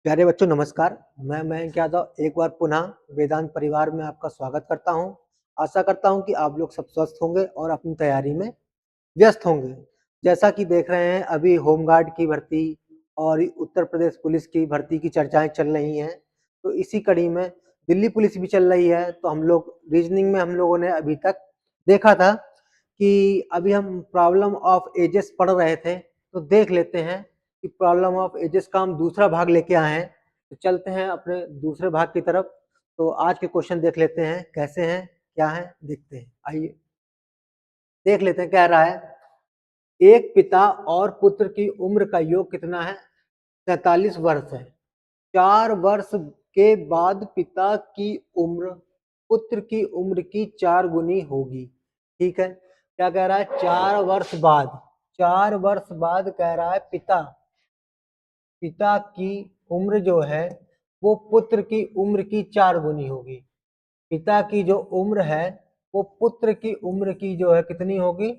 प्यारे बच्चों नमस्कार। मैं मयंक यादव एक बार पुनः वेदांत परिवार में आपका स्वागत करता हूं। आशा करता हूं कि आप लोग सब स्वस्थ होंगे और अपनी तैयारी में व्यस्त होंगे। जैसा कि देख रहे हैं अभी होमगार्ड की भर्ती और उत्तर प्रदेश पुलिस की भर्ती की चर्चाएं चल रही हैं, तो इसी कड़ी में दिल्ली पुलिस भी चल रही है। तो हम लोग रीजनिंग में हम लोगों ने अभी तक देखा था कि अभी हम प्रॉब्लम ऑफ एजेस पढ़ रहे थे, तो देख लेते हैं कि प्रॉब्लम ऑफ एजेस का हम दूसरा भाग लेके आए हैं। तो चलते हैं अपने दूसरे भाग की तरफ। तो आज के क्वेश्चन देख लेते हैं कैसे हैं, क्या है, देखते हैं। आइए देख लेते हैं। कह रहा है एक पिता और पुत्र की उम्र का योग कितना है? 43 वर्ष है। 4 वर्ष के बाद पिता की उम्र पुत्र की उम्र की 4 गुनी होगी। ठीक है, क्या कह रहा है? 4 वर्ष बाद, 4 वर्ष बाद कह रहा है पिता की उम्र जो है वो पुत्र की उम्र की 4 गुनी होगी। पिता की जो उम्र है वो पुत्र की उम्र की जो है कितनी होगी?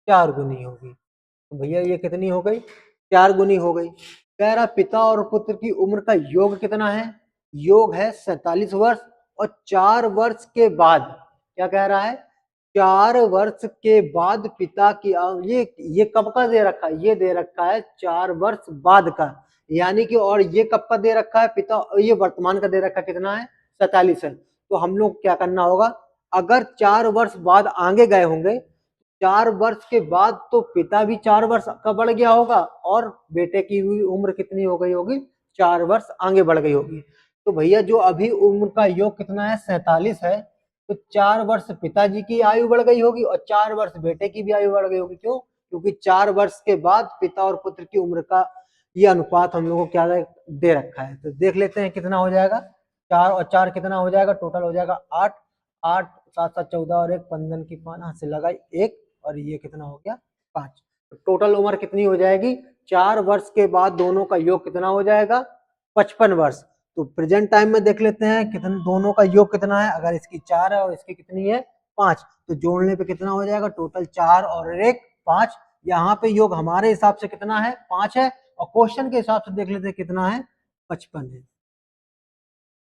4 गुनी होगी। तो भैया ये कितनी हो गई? 4 गुनी हो गई। कह रहा पिता और पुत्र की उम्र का योग कितना है? योग है 47 वर्ष। और 4 वर्ष के बाद क्या कह रहा है? 4 वर्ष के बाद पिता की ये कब का दे रखा है? ये दे रखा है 4 वर्ष बाद का, यानी कि और ये कब का दे रखा है? पिता ये वर्तमान का दे रखा कितना है? 47 है। तो हम लोग क्या करना होगा? अगर 4 वर्ष बाद आगे गए होंगे, 4 वर्ष के बाद तो पिता भी 4 वर्ष का बढ़ गया होगा और बेटे की भी उम्र कितनी हो गई होगी? 4 वर्ष आगे बढ़ गई होगी। तो भैया जो अभी उम्र का योग कितना है? 47 है। तो 4 वर्ष पिताजी की आयु बढ़ गई होगी और 4 वर्ष बेटे की भी आयु बढ़ गई होगी। क्यों? क्योंकि 4 वर्ष के बाद पिता और पुत्र की उम्र का ये अनुपात हम लोगों को क्या दे रखा है। तो देख लेते हैं कितना हो जाएगा। 4 और 4 कितना हो जाएगा? टोटल हो जाएगा 8। 8 7 7 14 और 1 15 की 5 हाथ से लगाई 1 और ये कितना हो गया? 5। तो टोटल उम्र कितनी हो जाएगी? 4 वर्ष के बाद दोनों का योग कितना हो जाएगा? 55 वर्ष। तो प्रेजेंट टाइम में देख लेते हैं कितने दोनों का योग कितना है। अगर इसकी 4 है और इसकी कितनी है? 5, तो जोड़ने पे कितना हो जाएगा? टोटल 4 और 1 5। यहाँ पे योग हमारे हिसाब से कितना है? 5 है। और क्वेश्चन के हिसाब से देख लेते हैं कितना है? 55 है।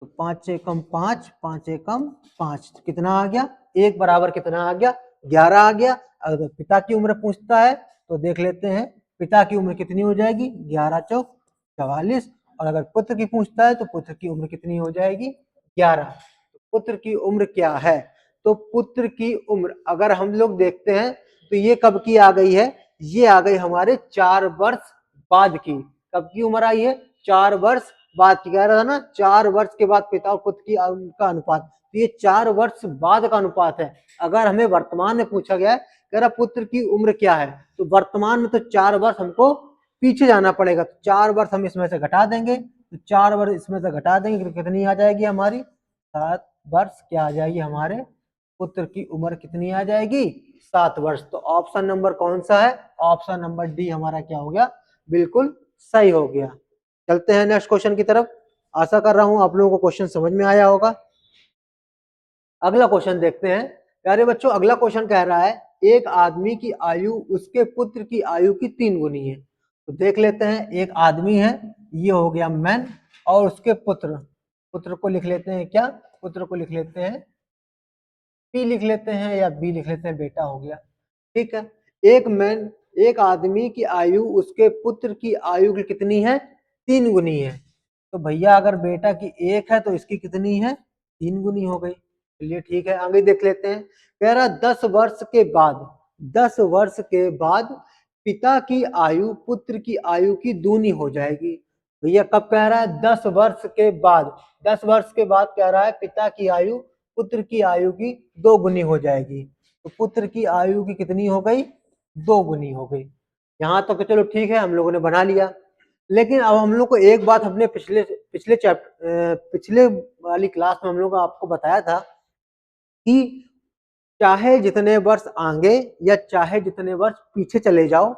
तो 5 से कम 5, 5 से कम 5, कितना आ गया? 1 बराबर कितना आ गया? 11 आ गया। अगर पिता की उम्र पूछता है तो देख लेते हैं पिता की उम्र कितनी हो जाएगी? 11 चौक 44। और अगर पुत्र की पूछता है तो पुत्र की उम्र कितनी हो जाएगी? 11। तो पुत्र की उम्र क्या है? तो पुत्र की उम्र अगर हम लोग देखते हैं तो ये कब की आ गई है? ये आ गई हमारे 4 वर्ष बाद की। कब की उम्र आई है? 4 वर्ष बाद की। कह रहा था ना 4 वर्ष के बाद पिता और पुत्र की का अनुपात, तो ये 4 वर्ष बाद का अनुपात है। अगर हमें वर्तमान में पूछा गया है, कह रहा पुत्र की उम्र क्या है, तो वर्तमान में तो 4 वर्ष हमको पीछे जाना पड़ेगा। 4 वर्ष हम इसमें से घटा देंगे, तो 4 वर्ष इसमें से घटा देंगे तो कितनी आ जाएगी हमारी? 7 वर्ष क्या आ जाएगी? हमारे पुत्र की उम्र कितनी आ जाएगी? 7 वर्ष। तो ऑप्शन नंबर कौन सा है? ऑप्शन नंबर डी हमारा क्या हो गया? बिल्कुल सही हो गया। चलते हैं नेक्स्ट क्वेश्चन की तरफ। आशा कर रहा हूं आप लोगों को क्वेश्चन समझ में आया होगा। अगला क्वेश्चन देखते हैं। प्यारे बच्चों अगला क्वेश्चन कह रहा है एक आदमी की आयु उसके पुत्र की आयु की 3 गुनी है। तो देख लेते हैं। एक आदमी है, ये हो गया मैन, और उसके पुत्र, पुत्र को लिख लेते हैं क्या? पुत्र को लिख लेते हैं पी, लिख लेते हैं या बी लिख लेते हैं, बेटा हो गया। ठीक है। एक मैन, एक आदमी की आयु उसके पुत्र की आयु की कितनी है? 3 गुनी है। तो भैया अगर बेटा की 1 है तो इसकी कितनी है? 3 गुनी हो गई। चलिए ठीक है, आगे देख लेते हैं। कह रहा 10 वर्ष के बाद, 10 वर्ष के बाद पिता की आयु पुत्र की आयु की दूनी हो जाएगी। भैया कब कह रहा है? 10 वर्ष के बाद। 10 वर्ष के बाद कह रहा है पिता की आयु पुत्र की आयु की 2 गुनी हो जाएगी। तो पुत्र की आयु की कितनी हो गई? 2 गुनी हो गई। यहाँ तक तो चलो ठीक है, हम लोगों ने बना लिया। लेकिन अब हम लोग को एक बात हमने पिछले पिछले वाली क्लास में हम लोग आपको बताया था कि चाहे जितने वर्ष आगे या चाहे जितने वर्ष पीछे चले जाओ,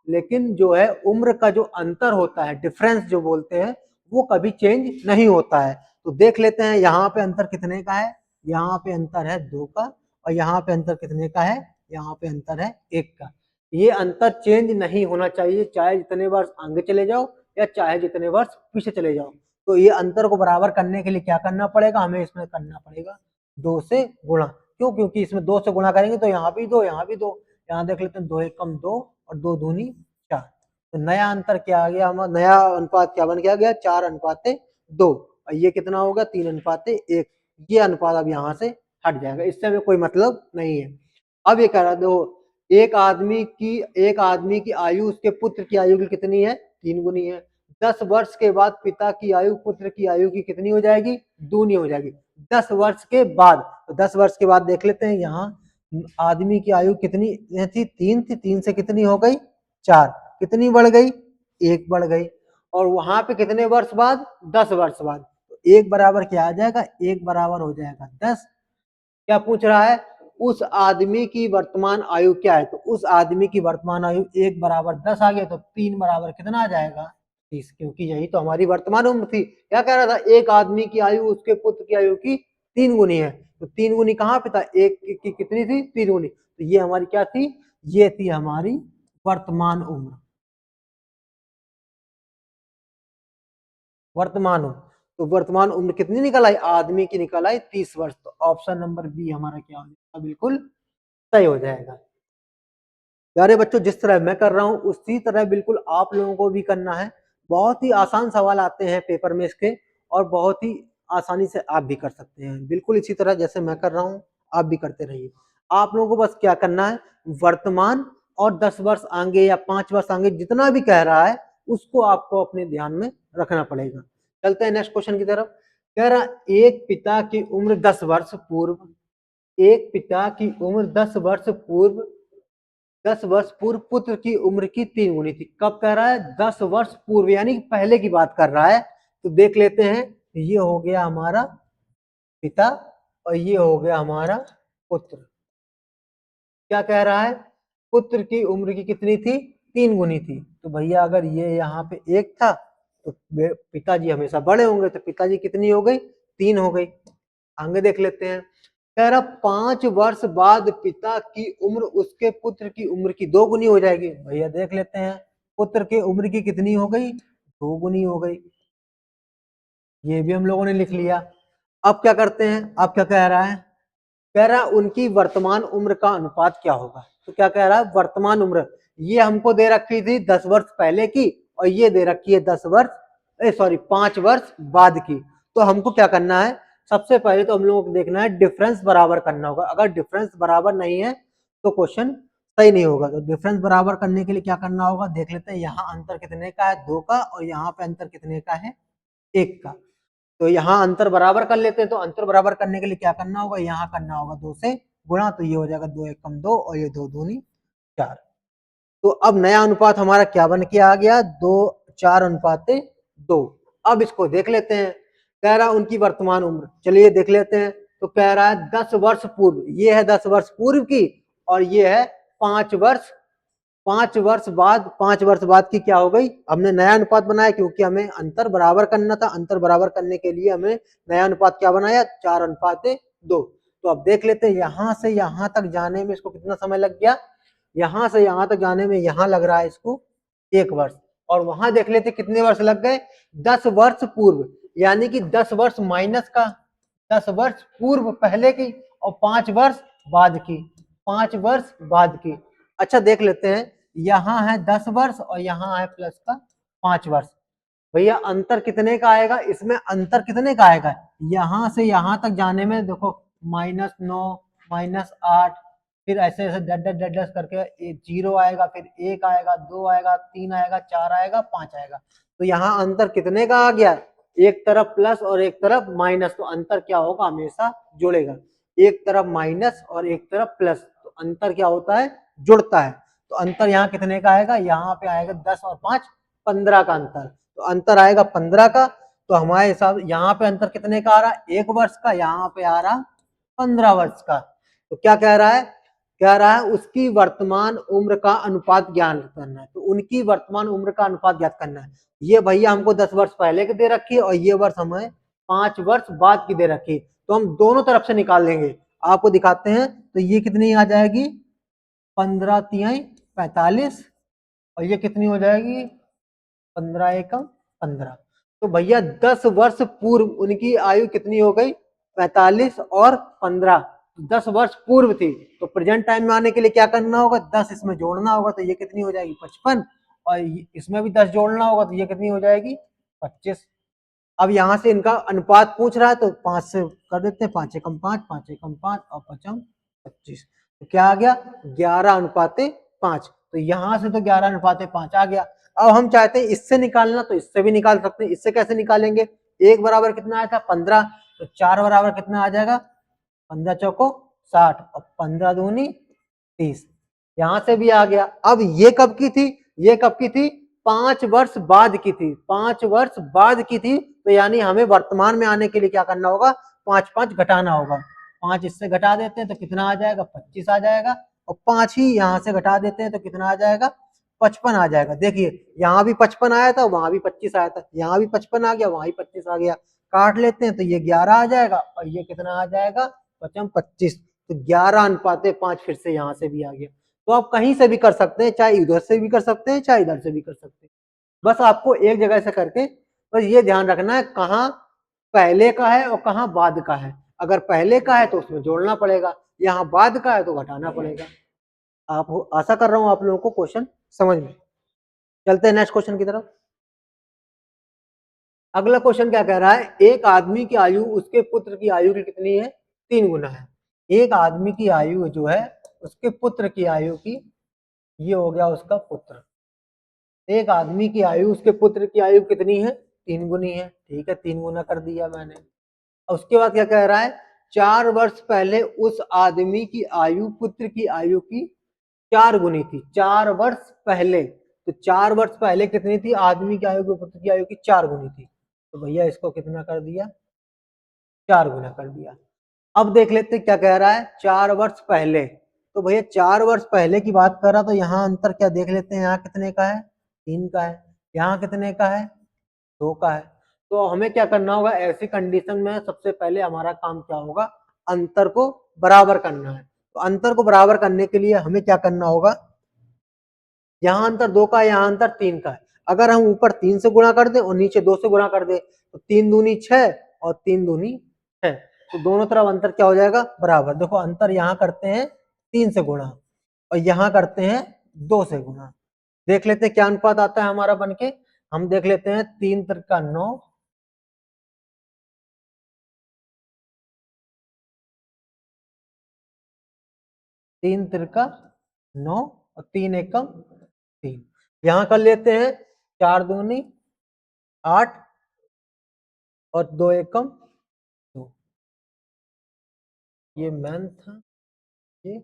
लेकिन जो है उम्र का जो अंतर होता है, डिफरेंस जो बोलते हैं, वो कभी चेंज नहीं होता है। तो देख लेते हैं यहाँ पे अंतर कितने का है। यहाँ पे अंतर है 2 का, और यहाँ पे अंतर कितने का है? यहाँ पे अंतर है 1 का। ये अंतर चेंज नहीं होना चाहिए, चाहे जितने वर्ष आगे चले जाओ या चाहे जितने वर्ष पीछे चले जाओ। तो ये अंतर को बराबर करने के लिए क्या करना पड़ेगा, हमें इसमें करना पड़ेगा 2 से गुणा। क्यों? क्योंकि इसमें 2 से गुणा करेंगे तो यहाँ भी 2, यहाँ भी 2, यहाँ देख लेते हैं 2 एकम 2 और 2 दूनी 4। तो नया अंतर क्या आ गया, हमारा नया अनुपात क्या बन गया 4:2। और ये कितना होगा 3:1। ये अनुपात अब यहाँ से हट जाएगा, इससे हमें कोई मतलब नहीं है। अब ये कह रहा देखो, एक आदमी की आयु उसके पुत्र की आयु की कितनी है, 3 गुनी है। 10 वर्ष के बाद पिता की आयु पुत्र की आयु की कितनी हो जाएगी, दूनी हो जाएगी। 10 वर्ष के बाद, तो 10 वर्ष के बाद देख लेते हैं, यहाँ आदमी की आयु कितनी थी, 3 थी, 3 से कितनी हो गई 4, कितनी बढ़ गई 1 बढ़ गई। और वहां पे कितने वर्ष बाद, 10 वर्ष बाद, तो 1 बराबर क्या आ जाएगा, 1 बराबर हो जाएगा 10। क्या पूछ रहा है, उस आदमी की वर्तमान आयु क्या है, तो उस आदमी की वर्तमान आयु 1 बराबर 10 आ गया, तो 3 बराबर कितना आ जाएगा 30, क्योंकि यही तो हमारी वर्तमान उम्र थी। क्या कह रहा था, एक आदमी की आयु उसके पुत्र की आयु की 3 गुनी है, तो 3 गुनी कहाँ पे था, एक की कितनी थी 3 गुनी, तो ये हमारी क्या थी, ये थी हमारी वर्तमान उम्र। वर्तमान उम्र, तो वर्तमान उम्र कितनी निकल आई, आदमी की निकल आई 30 वर्ष। तो ऑप्शन नंबर बी हमारा क्या हो जाएगा, बिल्कुल सही हो जाएगा। प्यारे बच्चों, जिस तरह मैं कर रहा हूँ उसी तरह बिल्कुल आप लोगों को भी करना है। बहुत ही आसान सवाल आते हैं पेपर में इसके, और बहुत ही आसानी से आप भी कर सकते हैं, बिल्कुल इसी तरह जैसे मैं कर रहा हूँ आप भी करते रहिए। आप लोगों को बस क्या करना है, वर्तमान और 10 वर्ष आगे या 5 वर्ष आगे जितना भी कह रहा है उसको आपको अपने ध्यान में रखना पड़ेगा। चलते हैं नेक्स्ट क्वेश्चन की तरफ। कह रहा, एक पिता की उम्र 10 वर्ष पूर्व, एक पिता की उम्र 10 वर्ष पूर्व, 10 वर्ष पूर्व पुत्र की उम्र की 3 गुनी थी। कब कह रहा है, 10 वर्ष पूर्व, यानी पहले की बात कर रहा है। तो देख लेते हैं, ये हो गया हमारा पिता और ये हो गया हमारा पुत्र। क्या कह रहा है, पुत्र की उम्र की कितनी थी, 3 गुनी थी। तो भैया अगर ये यहाँ पे 1 था तो पिताजी हमेशा बड़े होंगे, तो पिताजी कितनी हो गई, 3 हो गई। आगे देख लेते हैं। कह रहा 5 वर्ष बाद पिता की उम्र उसके पुत्र की उम्र की 2 गुनी हो जाएगी। भैया देख लेते हैं, पुत्र की उम्र की कितनी हो गई, 2 गुनी हो गई। ये भी हम लोगों ने लिख लिया। अब क्या करते हैं, अब क्या कह रहा है, कह रहा है उनकी वर्तमान उम्र का अनुपात क्या होगा। तो क्या कह रहा है, वर्तमान उम्र, ये हमको दे रखी थी 10 वर्ष पहले की, और ये दे रखी है 10 वर्ष 5 वर्ष बाद की। तो हमको क्या करना है, सबसे पहले तो हम लोगों को देखना है डिफरेंस बराबर करना होगा। अगर डिफरेंस बराबर नहीं है तो क्वेश्चन सही नहीं होगा। तो डिफरेंस बराबर करने के लिए क्या करना होगा, देख लेते हैं। यहाँ अंतर कितने का है, 2 का, और यहाँ पे अंतर कितने का है, 1 का। तो यहाँ अंतर बराबर कर लेते हैं। तो अंतर बराबर करने के लिए क्या करना होगा, यहाँ करना होगा 2 से गुणा, तो ये हो जाएगा 2 एकम 2 और ये 2 दूनी 4। तो अब नया अनुपात हमारा क्या बन के आ गया, 4:2। अब इसको देख लेते हैं। कह रहा है उनकी वर्तमान उम्र, चलिए देख लेते हैं। तो कह रहा है 10 वर्ष पूर्व, ये है 10 वर्ष पूर्व की, और ये है 5 वर्ष, 5 वर्ष बाद, 5 वर्ष बाद की क्या हो गई, हमने नया अनुपात बनाया क्योंकि हमें अंतर बराबर करना था। अंतर बराबर करने के लिए हमें नया अनुपात क्या बनाया, 4:2। तो अब देख लेते हैं, यहां से यहां तक जाने में इसको कितना समय लग गया, यहां से यहां तक जाने में यहां लग रहा है इसको 1 वर्ष, और वहां देख लेते कितने वर्ष लग गए, 10 वर्ष पूर्व, यानी कि 10 वर्ष माइनस का 10 वर्ष पूर्व पहले की, और 5 वर्ष बाद की, 5 वर्ष बाद की। अच्छा देख लेते हैं, यहाँ है 10 वर्ष और यहाँ है प्लस का 5 वर्ष। भैया अंतर कितने का आएगा, इसमें अंतर कितने का आएगा, यहाँ से यहाँ तक जाने में देखो -9, -8, फिर ऐसे ऐसे डट करके 0 आएगा, फिर 1 आएगा, 2 आएगा, 3 आएगा, 4 आएगा, 5 आएगा। तो यहाँ अंतर कितने का आ गया, एक तरफ प्लस और एक तरफ माइनस। तो अंतर क्या होगा, हमेशा जुड़ेगा, एक तरफ माइनस और एक तरफ प्लस, तो अंतर क्या होता है, जुड़ता है। तो अंतर यहाँ कितने का आएगा, यहाँ पे आएगा 10 और 5 15 का अंतर। तो अंतर आएगा 15 का। तो हमारे हिसाब यहाँ पे अंतर कितने का आ रहा है, 1 वर्ष का, यहाँ पे आ रहा 15 वर्ष का। तो क्या कह रहा है, कह रहा है उसकी वर्तमान उम्र का अनुपात ज्ञात करना है। तो उनकी वर्तमान उम्र का अनुपात ज्ञात करना है। ये भैया हमको 10 वर्ष पहले की दे रखी है और ये वर्ष हमें 5 वर्ष बाद की दे रखी है। तो हम दोनों तरफ से निकाल लेंगे, आपको दिखाते हैं। तो ये कितनी आ जाएगी, 15 तिहाई 45, और ये कितनी हो जाएगी, 15 एकम 15। तो भैया 10 वर्ष पूर्व उनकी आयु कितनी हो गई? 45 और 15, 10 वर्ष पूर्व थी। तो प्रेजेंट टाइम में आने के लिए क्या करना होगा? 10 इसमें जोड़ना होगा, तो ये कितनी हो जाएगी? 55, और इसमें भी 10 जोड़ना होगा, तो ये कितनी हो जाएगी? 25। अब यहाँ से इनका अनुपात पूछ रहा है, तो 5 से कर देते हैं, 5 एकम 5, 5 एकम 5 और 5 25। तो क्या आ गया? 11:5। तो यहाँ से तो 11:5 आ गया। अब हम चाहते हैं इससे निकालना, तो इससे भी निकाल सकते हैं। इससे कैसे निकालेंगे? 1 बराबर कितना आया था? 15। तो 4 बराबर कितना आ जाएगा? 15 चौको 60 और 15 दूनी 30। यहां से भी आ गया। अब ये कब की थी? ये कब की थी? 5 वर्ष बाद की थी। 5 वर्ष बाद की थी, तो यानी हमें वर्तमान में आने के लिए क्या करना होगा? 5 घटाना होगा। 5 इससे घटा देते हैं तो कितना आ जाएगा? 25 आ जाएगा। और 5 ही यहां से घटा देते हैं तो कितना आ जाएगा? 55 आ जाएगा। देखिए यहाँ भी 55 आया था, वहां भी 25 आया था, यहाँ भी 55 आ गया, वहां भी 25 आ गया। काट लेते हैं तो ये 11 आ जाएगा और ये कितना आ जाएगा? 25। तो 11:5 फिर से यहाँ से भी आ गया। तो आप कहीं से भी कर सकते हैं, चाहे इधर से भी कर सकते हैं, चाहे इधर से भी कर सकते हैं। बस आपको एक जगह से करके बस ये ध्यान रखना है कहाँ पहले का है और कहाँ बाद का है। अगर पहले का है तो उसमें जोड़ना पड़ेगा, यहाँ बाद का है तो घटाना पड़ेगा। आप आशा कर रहा हूं आप लोगों को क्वेश्चन समझ में। चलते हैं नेक्स्ट क्वेश्चन की तरफ। अगला क्वेश्चन क्या कह रहा है? एक आदमी की आयु उसके पुत्र की आयु की कितनी है? 3 गुना है। एक आदमी की आयु जो है उसके पुत्र की आयु की, ये हो गया उसका पुत्र। एक आदमी की आयु उसके पुत्र की आयु कितनी है? 3 गुनी है। ठीक है, 3 गुना कर दिया मैंने। उसके बाद क्या कह रहा है? 4 वर्ष पहले उस आदमी की आयु पुत्र की आयु की 4 गुनी थी। 4 वर्ष पहले, तो 4 वर्ष पहले कितनी थी आदमी की आयु? पुत्र की आयु की 4 गुनी थी। तो भैया इसको कितना कर दिया? 4 गुना कर दिया। अब देख लेते क्या कह रहा है? 4 वर्ष पहले। तो भैया 4 वर्ष पहले की बात कर रहा, तो यहाँ अंतर क्या देख लेते हैं? यहाँ कितने का है? 3 का है। यहाँ कितने का है? 2 का है। तो हमें क्या करना होगा? ऐसी कंडीशन में सबसे पहले हमारा काम क्या होगा? अंतर को बराबर करना है। तो अंतर को बराबर करने के लिए हमें क्या करना होगा? यहाँ अंतर 2 का है, यहाँ अंतर 3 का है। अगर हम ऊपर 3 से गुणा कर दें और नीचे 2 से गुणा कर दें, तो 3 दूनी 6 और 3 दूनी 6। तो दोनों तरफ अंतर क्या हो जाएगा? बराबर। देखो अंतर यहाँ करते हैं 3 से गुणा और यहाँ करते हैं 2 से गुणा। देख लेते हैं क्या अनुपात आता है हमारा बनके। हम देख लेते हैं 3 त्रिका 9, 3 त्रिका 9 और 3 एकम 3। यहाँ कर लेते हैं 4 दूनी 8 और 2 एकम 2। ये मैन था, ये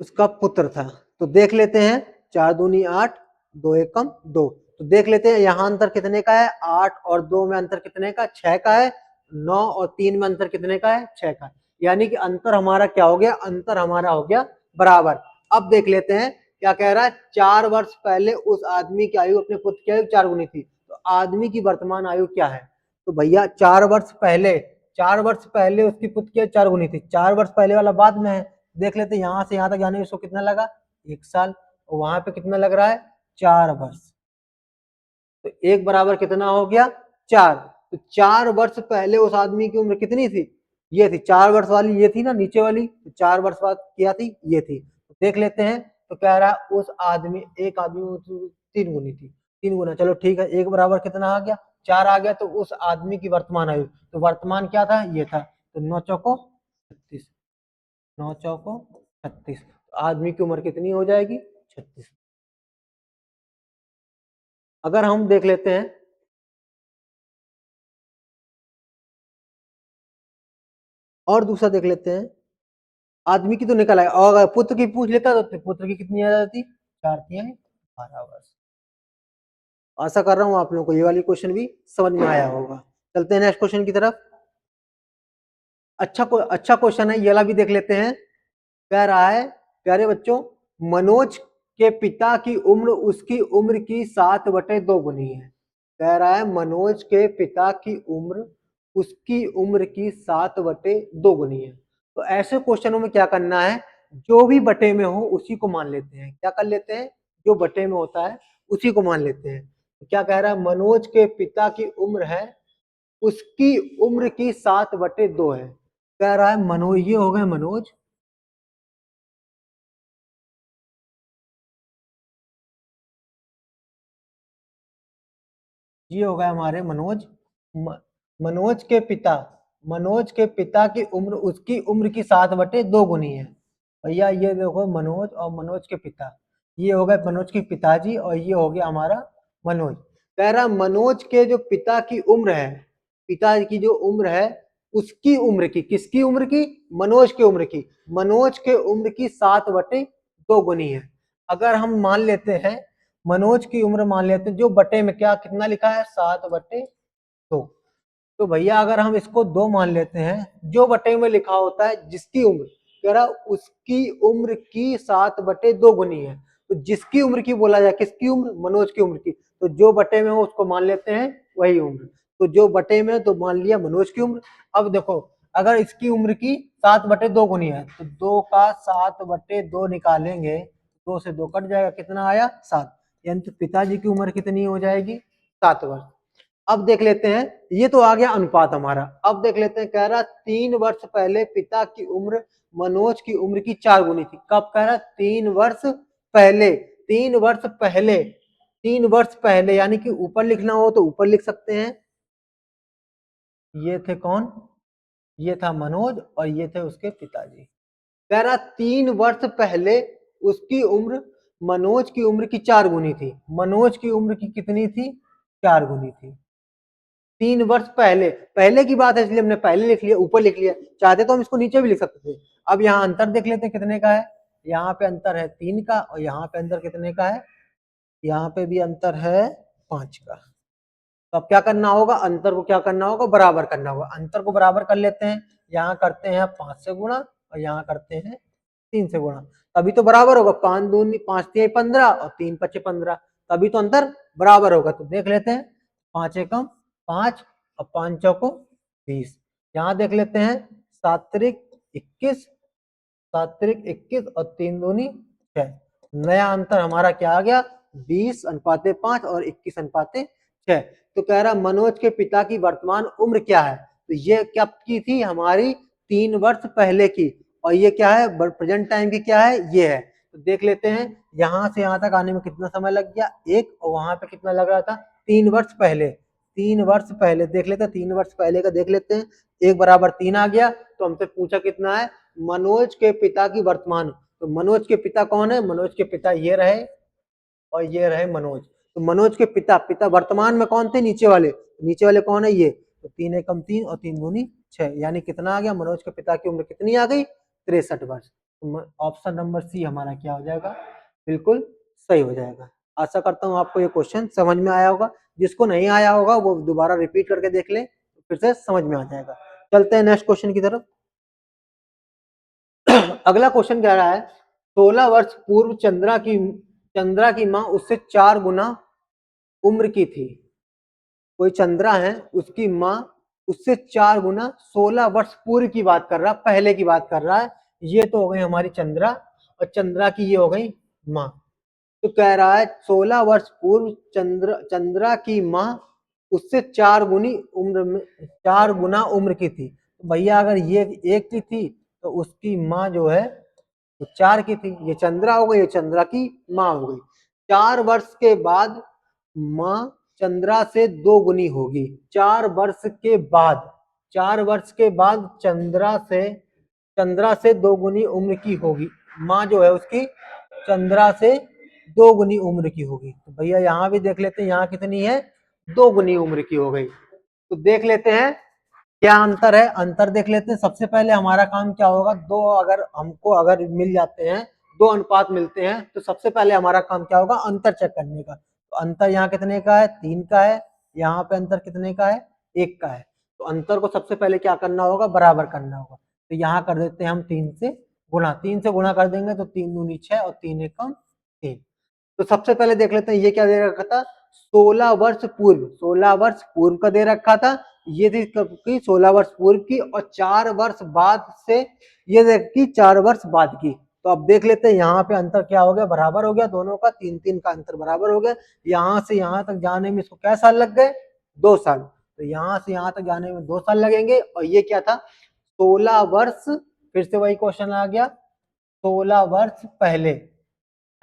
उसका पुत्र था। तो देख लेते हैं 4 दूनी 8, 2 एकम 2। तो देख लेते हैं यहाँ अंतर कितने का है? 8 और 2 में अंतर कितने का? 6 का है। 9 और 3 में अंतर कितने का है? 6 का। यानी कि अंतर हमारा क्या हो गया? अंतर हमारा हो गया बराबर। अब देख लेते हैं क्या कह रहा है? 4 वर्ष पहले उस आदमी की आयु अपने पुत्र की आयु 4 गुनी थी। तो आदमी की वर्तमान आयु क्या है? तो भैया 4 वर्ष पहले, 4 वर्ष पहले उसकी पुत्र की आयु 4 गुनी थी। 4 वर्ष पहले वाला बाद में है। देख लेते हैं यहाँ से यहाँ तक जाने में इसको कितना लगा? 1 साल। और वहां पे कितना लग रहा है? 4 वर्ष। तो 1 बराबर कितना हो गया? 4। तो 4 वर्ष पहले उस आदमी की उम्र कितनी थी? ये थी 4 वर्ष वाली, ये थी ना नीचे वाली। तो 4 वर्ष बाद क्या थी? ये थी। तो देख लेते हैं। तो कह रहा है उस आदमी, एक आदमी 3 गुनी थी। 3 गुना, चलो ठीक है। 1 बराबर कितना आ गया? 4 आ गया। तो उस आदमी की वर्तमान आयु, तो वर्तमान क्या था? ये था। तो 9 चौको 36, 9 चौको 36। आदमी की उम्र कितनी हो जाएगी? 36। अगर हम देख लेते हैं और दूसरा देख लेते हैं। आदमी की तो निकल आएगा, और अगर पुत्र की पूछ लेता तो पुत्र की कितनी आ जाती? 4 तिहाई 12 वर्ष। आशा कर रहा हूं आप लोगों को ये वाली क्वेश्चन भी समझ में आया होगा। चलते हैं नेक्स्ट क्वेश्चन की तरफ। अच्छा क्वेश्चन है, ये वाला भी देख लेते हैं। कह रहा है प्यारे बच्चों, मनोज के पिता की उम्र उसकी उम्र की 7/2 गुनी है। कह रहा है मनोज के पिता की उम्र उसकी उम्र की 7/2 गुनी है। तो ऐसे क्वेश्चनों में क्या करना है? जो भी बटे में हो उसी को मान लेते हैं। क्या कर लेते हैं? जो बटे में होता है उसी को मान लेते हैं। क्या कह रहा है, मनोज के पिता की उम्र है, उसकी उम्र की 7/2 है। कह रहा है मनोज, ये हो गए मनोज, ये हो गए हमारे मनोज। म, मनोज के पिता, मनोज के पिता की उम्र उसकी उम्र की 7/2 गुनी है। भैया ये देखो मनोज और मनोज के पिता, ये हो गए मनोज के पिताजी और ये हो गया हमारा मनोज। कह रहा मनोज के जो पिता की उम्र है, पिता की जो उम्र है, उसकी उम्र की, किसकी उम्र की, मनोज की उम्र की, मनोज के उम्र की 7/2 गुनी है। अगर हम मान लेते हैं मनोज की उम्र, मान लेते हैं जो बटे में क्या कितना लिखा है, 7/2। तो भैया अगर हम इसको 2 मान लेते हैं, जो बटे में लिखा होता है जिसकी उम्र, कह रहा उसकी उम्र की 7/2 गुनी है। तो जिसकी उम्र की बोला जाए, किसकी उम्र, मनोज की उम्र की, तो जो बटे में हो उसको मान लेते हैं वही उम्र। तो जो बटे में तो मान लिया मनोज की उम्र। अब देखो अगर इसकी उम्र की 7/2 गुनी है तो 2 का 7/2 निकालेंगे, 2 से 2 कट जाएगा, कितना आया 7, यानी तो पिताजी की उम्र कितनी हो जाएगी, 7 वर्ष। अब देख लेते हैं, ये तो आ गया अनुपात हमारा। अब देख लेते हैं, कह रहा 3 वर्ष पहले पिता की उम्र मनोज की उम्र की 4 गुनी थी। कब कह रहा, 3 वर्ष पहले, 3 वर्ष पहले, 3 वर्ष पहले, यानी कि ऊपर लिखना हो तो ऊपर लिख सकते हैं। ये थे कौन, ये था मनोज और ये थे उसके पिताजी। कह रहा 3 वर्ष पहले उसकी उम्र मनोज की उम्र की 4 गुनी थी। मनोज की उम्र की कितनी थी, 4 गुनी थी। 3 वर्ष पहले, पहले की बात है इसलिए हमने पहले लिख लिया, ऊपर लिख लिया, चाहते तो हम इसको नीचे भी लिख सकते थे। अब यहाँ अंतर देख लेते हैं कितने का है, यहाँ पे अंतर है 3 का और यहाँ पे अंतर कितने का है, यहाँ पे भी अंतर है 5 का। तो अब क्या करना होगा, अंतर को क्या करना होगा, बराबर करना होगा। अंतर को बराबर कर लेते हैं, यहाँ करते हैं 5 से गुणा और यहाँ करते हैं 3 से गुणा, तभी तो बराबर होगा। 5 दूनी 5 तिया 15 और 3 पचे 15, तभी तो अंतर बराबर होगा। तो देख लेते हैं, 5 एकम 5 और 5 चौको 20। यहाँ देख लेते हैं 7 त्रिक 21, 7 त्रिक 21 और 3 दूनी 6। नया अंतर हमारा क्या आ गया, 20/5 और 21/6। तो कह रहा मनोज के पिता की वर्तमान उम्र क्या है, तो ये क्या की थी हमारी, 3 वर्ष पहले की, और ये क्या है प्रेजेंट टाइम की क्या है, ये है। तो देख लेते हैं यहाँ से यहाँ तक आने में कितना समय लग गया, 1, और वहां पे कितना लग रहा था, 3 वर्ष पहले। 3 वर्ष पहले देख लेते हैं, 3 वर्ष पहले का देख लेते हैं, 1 = 3 आ गया। तो हमसे पूछा कितना है, मनोज के पिता की वर्तमान। तो मनोज के पिता कौन है, मनोज के पिता ये रहे और ये रहे मनोज। तो मनोज के पिता, पिता वर्तमान में कौन थे, नीचे वाले, नीचे वाले कौन है ये, तो 3 एकम 3 और 3 दूनी 6, यानी कितना आ गया, मनोज के पिता की उम्र कितनी आ गई, 63 वर्ष। तो ऑप्शन नंबर सी हमारा क्या हो जाएगा, बिल्कुल सही हो जाएगा। आशा करता हूँ आपको ये क्वेश्चन समझ में आया होगा, जिसको नहीं आया होगा वो दोबारा रिपीट करके देख ले, फिर से समझ में आ जाएगा। चलते हैं नेक्स्ट क्वेश्चन की तरफ। अगला क्वेश्चन कह रहा है, 16 वर्ष पूर्व चंद्रा की मां उससे 4 गुना उम्र की थी। कोई चंद्रा है, उसकी मां उससे 4 गुना 16 वर्ष पूर्व की बात कर रहा है, पहले की बात कर रहा है। ये तो हो गई हमारी चंद्रा और चंद्रा की ये हो गई मां। तो कह रहा है 16 वर्ष पूर्व चंद्रा की मां उससे 4 गुना उम्र की थी। तो भैया अगर ये 1 की थी तो उसकी मां जो है तो 4 की थी, ये चंद्रा हो गई, ये चंद्रा की मां हो गई। 4 वर्ष के बाद मां चंद्रा से 2 गुनी होगी। 4 वर्ष के बाद, 4 वर्ष के बाद चंद्रा से 2 गुनी उम्र की होगी, मां जो है उसकी चंद्रा से 2 गुनी उम्र की होगी। तो भैया यहाँ भी देख लेते हैं, यहाँ कितनी है, 2 गुनी उम्र की हो गई। तो देख लेते हैं क्या अंतर है, अंतर देख लेते हैं। सबसे पहले हमारा काम क्या होगा, दो अगर हमको अगर मिल जाते हैं, 2 अनुपात मिलते हैं, तो सबसे पहले हमारा काम क्या होगा, अंतर चेक करने का। तो अंतर यहाँ कितने का है, 3 का है, यहाँ पे अंतर कितने का है, 1 का है। तो अंतर को सबसे पहले क्या करना होगा, बराबर करना होगा। तो यहाँ कर देते हैं हम 3 से गुणा, 3 से गुणा कर देंगे तो 3 दूनी 6 और 3 एकम 3। तो सबसे पहले देख लेते हैं ये क्या दे रखा था, 16 वर्ष पूर्व, 16 वर्ष पूर्व का दे रखा था। ये थी कब की, 16 वर्ष पूर्व की, और 4 वर्ष बाद से ये देखी 4 वर्ष बाद की। तो अब देख लेते हैं यहाँ पे अंतर क्या हो गया, बराबर हो गया दोनों का, 3-3 का अंतर बराबर हो गया। यहाँ से यहाँ तक जाने में इसको क्या साल लग गए, 2 साल। तो यहाँ से यहाँ तक जाने में 2 साल लगेंगे। और ये क्या था, 16 वर्ष, फिर से वही क्वेश्चन आ गया, 16 वर्ष पहले, है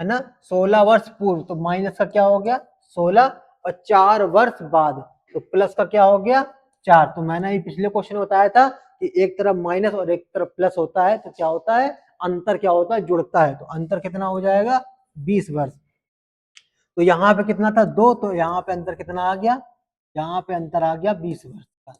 ना, 16 वर्ष पूर्व, तो माइनस का क्या हो गया 16, और 4 वर्ष बाद, तो प्लस का क्या हो गया 4। तो मैंने ये पिछले क्वेश्चन में बताया था कि एक तरफ माइनस और एक तरफ प्लस होता है तो क्या होता है, अंतर क्या होता है, जुड़ता है। तो अंतर कितना हो जाएगा 20 वर्ष। तो यहाँ पे कितना था 2, तो यहाँ पे अंतर कितना आ गया, यहाँ पे अंतर आ गया 20 वर्ष का।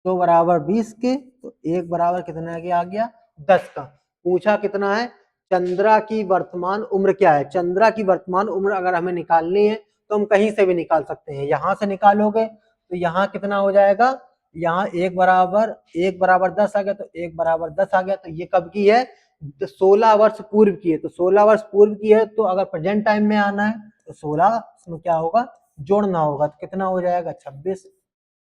2 बराबर 20 के, तो 1 बराबर कितना आ गया 10 का। पूछा कितना है, चंद्रा की वर्तमान उम्र क्या है। चंद्रा की वर्तमान उम्र अगर हमें निकालनी है तो हम कहीं से भी निकाल सकते हैं। यहाँ से निकालोगे तो यहाँ कितना हो जाएगा, यहाँ 1 बराबर 10 आ गया, तो 1 बराबर 10 आ गया। तो ये कब की है, 16 वर्ष पूर्व की है। तो 16 वर्ष पूर्व की है, तो अगर प्रेजेंट टाइम में आना है तो 16 में क्या होगा, जोड़ना होगा। तो कितना हो जाएगा 26।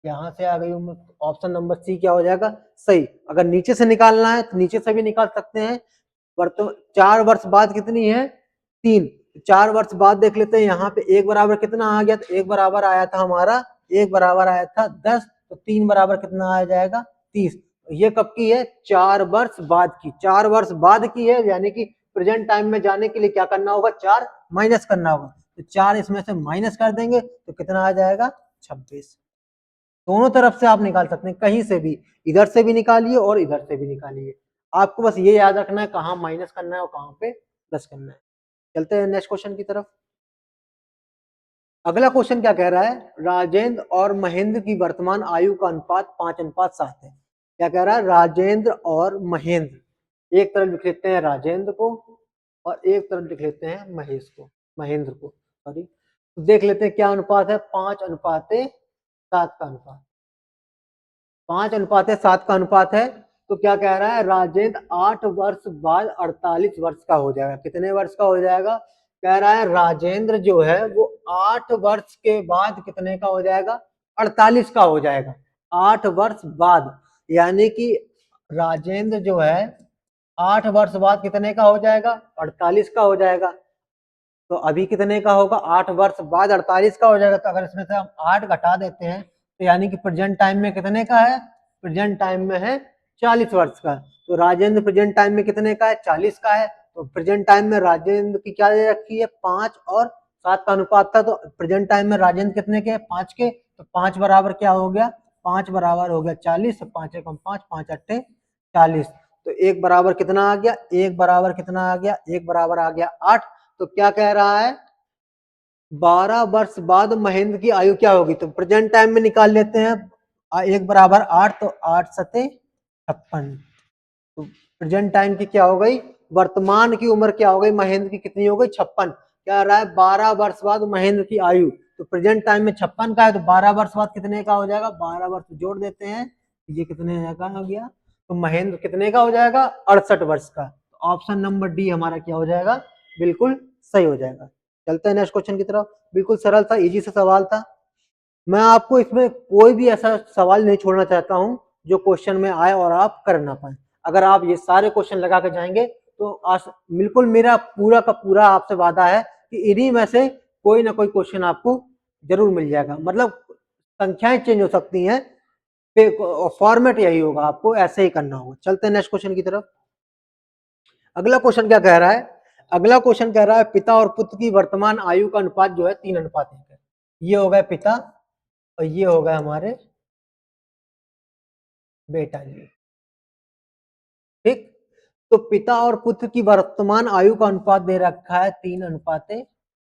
यहाँ से आ गई उम्र, ऑप्शन नंबर सी क्या हो जाएगा सही। अगर नीचे से निकालना है तो नीचे से भी निकाल सकते हैं। 4 वर्ष बाद कितनी है 3, 4 वर्ष बाद देख लेते हैं। यहाँ पे 1 बराबर कितना आ गया, तो 1 बराबर आया था हमारा, 1 बराबर आया था 10, तो 3 बराबर कितना आ जाएगा 30। ये कब की है, 4 वर्ष बाद की, 4 वर्ष बाद की है, यानी कि प्रेजेंट टाइम में जाने के लिए क्या करना होगा, 4 माइनस करना होगा। तो 4 इसमें से माइनस कर देंगे तो कितना आ जाएगा 26। दोनों तरफ से आप निकाल सकते हैं, कहीं से भी, इधर से भी निकालिए और इधर से भी निकालिए। आपको बस ये याद रखना है कहाँ माइनस करना है और कहाँ पे प्लस करना है। चलते हैं नेक्स्ट क्वेश्चन की तरफ। अगला क्वेश्चन क्या कह रहा है, राजेंद्र और महेंद्र की वर्तमान आयु का अनुपात 5:7 है। क्या कह रहा है, राजेंद्र और महेंद्र, एक तरफ लिख लेते हैं राजेंद्र को और एक तरफ लिख लेते हैं महेंद्र को सॉरी। तो देख लेते हैं क्या अनुपात है, 5:7 का अनुपात, 5:7 का अनुपात है। तो क्या कह रहा है, राजेंद्र 8 वर्ष बाद 48 वर्ष का हो जाएगा। कितने वर्ष का हो जाएगा, कह रहा है राजेंद्र जो है वो 8 वर्ष के बाद कितने का हो जाएगा, 48 का हो जाएगा। 8 वर्ष बाद, यानी कि राजेंद्र जो है 8 वर्ष बाद कितने का हो जाएगा, 48 का हो जाएगा। तो अभी कितने का होगा, 8 वर्ष बाद 48 का हो जाएगा। तो अगर इसमें से हम 8 घटा देते हैं तो यानी कि प्रेजेंट टाइम में कितने का है, प्रेजेंट टाइम में है 40 वर्ष का। तो राजेंद्र प्रेजेंट टाइम में कितने का है, 40 का है। तो प्रेजेंट टाइम में राजेंद्र की क्या दे रखी है, 5 और 7 का अनुपात था। तो प्रेजेंट टाइम में राजेंद्र कितने के, 5 के। तो 5 बराबर क्या हो गया, 5 बराबर हो गया 40, 5 एकम 5, 5 अट्ठे 40। तो 1 बराबर कितना आ गया, 1 बराबर कितना आ गया, 1 बराबर आ गया 8। तो क्या कह रहा है, 12 वर्ष बाद महेंद्र की आयु क्या होगी। तो प्रेजेंट टाइम में निकाल लेते हैं, 1 बराबर 8, तो 8 सते 56। तो प्रेजेंट टाइम की क्या हो गई, वर्तमान की उम्र क्या हो गई महेंद्र की, कितनी हो गई 56। क्या रहा है, 12 वर्ष बाद महेंद्र की आयु, तो प्रेजेंट टाइम में 56 का है, तो 12 वर्ष बाद कितने का हो जाएगा, 12 वर्ष जोड़ देते हैं, ये कितने का हो गया, तो महेंद्र कितने का हो जाएगा 68 वर्ष का। तो ऑप्शन नंबर डी हमारा क्या हो जाएगा, बिल्कुल सही हो जाएगा। चलते हैं नेक्स्ट क्वेश्चन की तरफ। बिल्कुल सरल था, इजी सा सवाल था। मैं आपको इसमें कोई भी ऐसा सवाल नहीं छोड़ना चाहता हूं जो क्वेश्चन में आए और आप कर ना पाए। अगर आप ये सारे क्वेश्चन लगा के जाएंगे तो बिल्कुल मेरा पूरा का पूरा आपसे वादा है कि इन्हीं में से कोई ना कोई क्वेश्चन आपको जरूर मिल जाएगा। मतलब संख्याएं चेंज हो सकती हैं, फॉर्मेट यही होगा, आपको ऐसे ही करना होगा। चलते हैं नेक्स्ट क्वेश्चन की तरफ। अगला क्वेश्चन क्या कह रहा है, अगला क्वेश्चन कह रहा है पिता और पुत्र की वर्तमान आयु का अनुपात जो है 3:1 है। ये हो गया पिता और ये हो गया हमारे बेटा जी, ठीक। तो पिता और पुत्र की वर्तमान आयु का अनुपात दे रखा है 3:1,